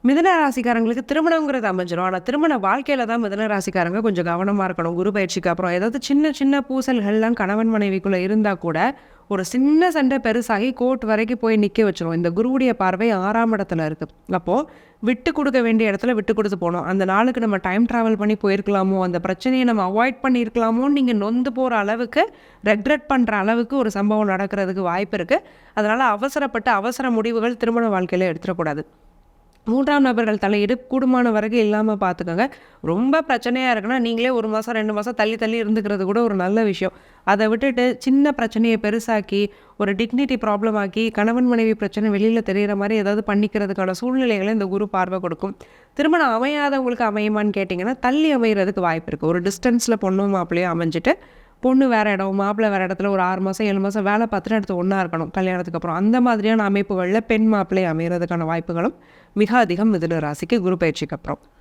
மிதுன ராசிக்காரங்களுக்கு திருமணங்கிறது அமைஞ்சிரும். ஆனா, திருமண வாழ்க்கையில தான் மிதுன ராசிக்காரங்க கொஞ்சம் கவனமா இருக்கணும். குரு பயிற்சிக்கு அப்புறம் ஏதாவது சின்ன சின்ன பூசல்கள்லாம் கணவன் மனைவிக்குள்ள இருந்தா கூட, ஒரு சின்ன சண்டை பெருசாகி கோர்ட் வரைக்கும் போய் நிக்க வச்சுரும். இந்த குருவுடைய பார்வை 6ஆம் இடத்துல இருக்கு. அப்போ விட்டு குடுக்க வேண்டிய இடத்துல விட்டு குடுத்து போணும். அந்த நாளுக்கு நம்ம டைம் டிராவல் பண்ணி போயிருக்கலாமோ, அந்த பிரச்சனைய நம்ம அவாய்ட் பண்ணியிருக்கலாமோன்னு நீங்க நொந்து போற அளவுக்கு, ரெக்ரெட் பண்ற அளவுக்கு ஒரு சம்பவம் நடக்கிறதுக்கு வாய்ப்பு இருக்கு. அதனால அவசரப்பட்டு அவசர முடிவுகள் திருமண வாழ்க்கையில எடுத்துறக்கூடாது. 3ஆம் நபர்கள் தலையீடு கூடுமான வரைக்கும் இல்லாம பார்த்துக்கோங்க. ரொம்ப பிரச்சனையா இருக்குன்னா, நீங்களே 1 மாசம், 2 மாசம் தள்ளி தள்ளி இருந்துக்கிறது கூட ஒரு நல்ல விஷயம். அத விட்டுட்டு சின்ன பிரச்சனைய பெருசாக்கி, ஒரு டிக்னிட்டி ப்ராப்ளம் ஆக்கி, கணவன் மனைவி பிரச்சனை வெளியில தெரியிற மாரி ஏதாவது பண்ணிக்கிறதுக்கான சூழ்நிலைகள இந்த குரு பார்வை கொடுக்கும். திருமணம் அமையாதவங்களுக்கு அமையுமான்னு கேட்டிங்கன்னா, தள்ளி அமையறதுக்கு வாய்ப்பு இருக்கு. ஒரு டிஸ்டன்ஸ்ல பொண்ணும் மாப்பிள்ளையும் அமைஞ்சுட்டு, பொண்ணு வேற இடம், மாப்பிள்ளை வேற இடத்துல ஒரு 6 மாசம், 7 மாசம் வேலை பார்த்துட்டு அடுத்து ஒண்ணா இருக்கணும் கல்யாணத்துக்கு அப்புறம். அந்த மாதிரியான அமைப்புகள்ல பெண் மாப்பிள்ளை அமையறதுக்கான வாய்ப்புகளும் மிக அதிகம் மிதுன ராசிக்கு குரு பயிற்சிக்கு அப்புறம்.